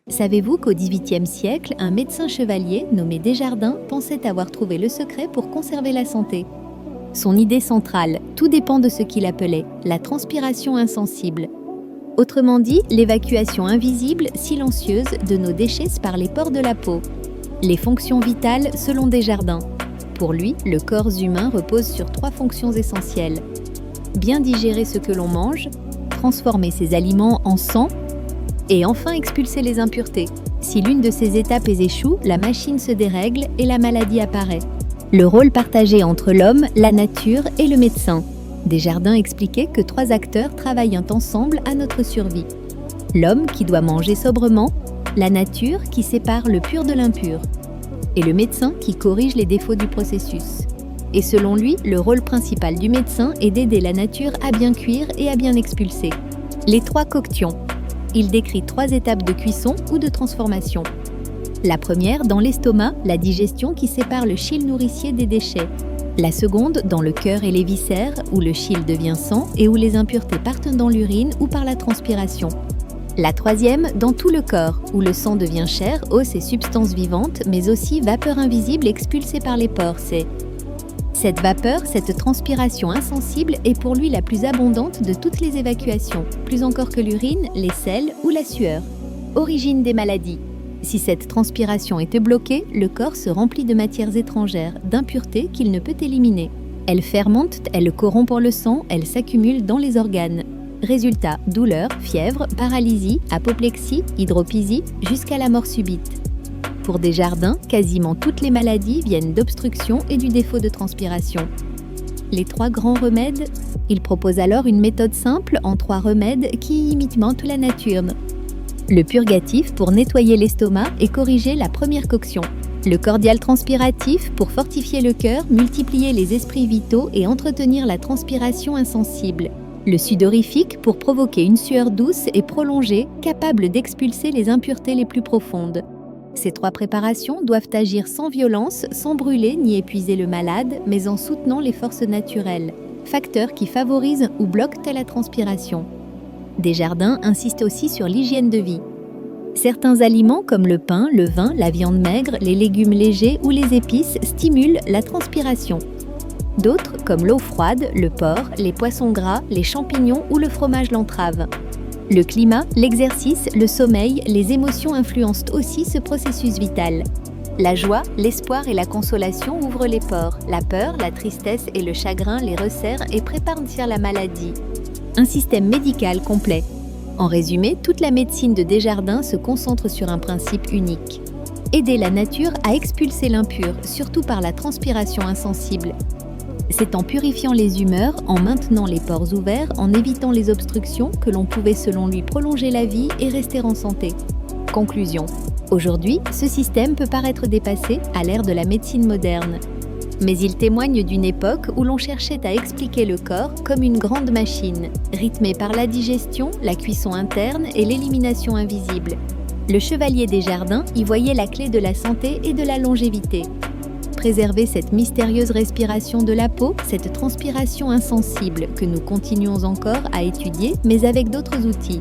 Savez-vous qu'au XVIIIe siècle, un médecin chevalier nommé Desjardins pensait avoir trouvé le secret pour conserver la santé? Son idée centrale, tout dépend de ce qu'il appelait la transpiration insensible. Autrement dit, l'évacuation invisible, silencieuse de nos déchets par les pores de la peau. Les fonctions vitales selon Desjardins. Pour lui, le corps humain repose sur 3 fonctions essentielles. Bien digérer ce que l'on mange, transformer ses aliments en sang, et enfin expulser les impuretés. Si l'une de ces étapes échoue, la machine se dérègle et la maladie apparaît. Le rôle partagé entre l'homme, la nature et le médecin. Desjardins expliquait que 3 acteurs travaillent ensemble à notre survie. L'homme qui doit manger sobrement, la nature qui sépare le pur de l'impur, et le médecin qui corrige les défauts du processus. Et selon lui, le rôle principal du médecin est d'aider la nature à bien cuire et à bien expulser. Les 3 coctions. Il décrit 3 étapes de cuisson ou de transformation. La première, dans l'estomac, la digestion qui sépare le chyle nourricier des déchets. La seconde, dans le cœur et les viscères, où le chyle devient sang et où les impuretés partent dans l'urine ou par la transpiration. La troisième, dans tout le corps, où le sang devient chair, os et substances vivantes, mais aussi vapeur invisible expulsée par les pores. Cette vapeur, cette transpiration insensible est pour lui la plus abondante de toutes les évacuations, plus encore que l'urine, les selles ou la sueur. Origine des maladies. Si cette transpiration est bloquée, le corps se remplit de matières étrangères, d'impuretés qu'il ne peut éliminer. Elle fermente, elle corrompt le sang, elle s'accumule dans les organes. Résultat, douleur, fièvre, paralysie, apoplexie, hydropisie, jusqu'à la mort subite. Pour Desjardins, quasiment toutes les maladies viennent d'obstruction et du défaut de transpiration. Les 3 grands remèdes. Il propose alors une méthode simple en 3 remèdes qui imitent la nature. Le purgatif pour nettoyer l'estomac et corriger la première coction. Le cordial transpiratif pour fortifier le cœur, multiplier les esprits vitaux et entretenir la transpiration insensible. Le sudorifique pour provoquer une sueur douce et prolongée, capable d'expulser les impuretés les plus profondes. Ces 3 préparations doivent agir sans violence, sans brûler ni épuiser le malade, mais en soutenant les forces naturelles, facteurs qui favorisent ou bloquent la transpiration. Desjardins insiste aussi sur l'hygiène de vie. Certains aliments comme le pain, le vin, la viande maigre, les légumes légers ou les épices stimulent la transpiration. D'autres, comme l'eau froide, le porc, les poissons gras, les champignons ou le fromage l'entravent. Le climat, l'exercice, le sommeil, les émotions influencent aussi ce processus vital. La joie, l'espoir et la consolation ouvrent les pores. La peur, la tristesse et le chagrin les resserrent et préparent sur la maladie. Un système médical complet. En résumé, toute la médecine de Desjardins se concentre sur un principe unique. Aider la nature à expulser l'impur, surtout par la transpiration insensible. C'est en purifiant les humeurs, en maintenant les pores ouverts, en évitant les obstructions que l'on pouvait selon lui prolonger la vie et rester en santé. Conclusion. Aujourd'hui, ce système peut paraître dépassé à l'ère de la médecine moderne. Mais il témoigne d'une époque où l'on cherchait à expliquer le corps comme une grande machine, rythmée par la digestion, la cuisson interne et l'élimination invisible. Le chevalier Desjardins y voyait la clé de la santé et de la longévité. Préserver cette mystérieuse respiration de la peau, cette transpiration insensible que nous continuons encore à étudier, mais avec d'autres outils.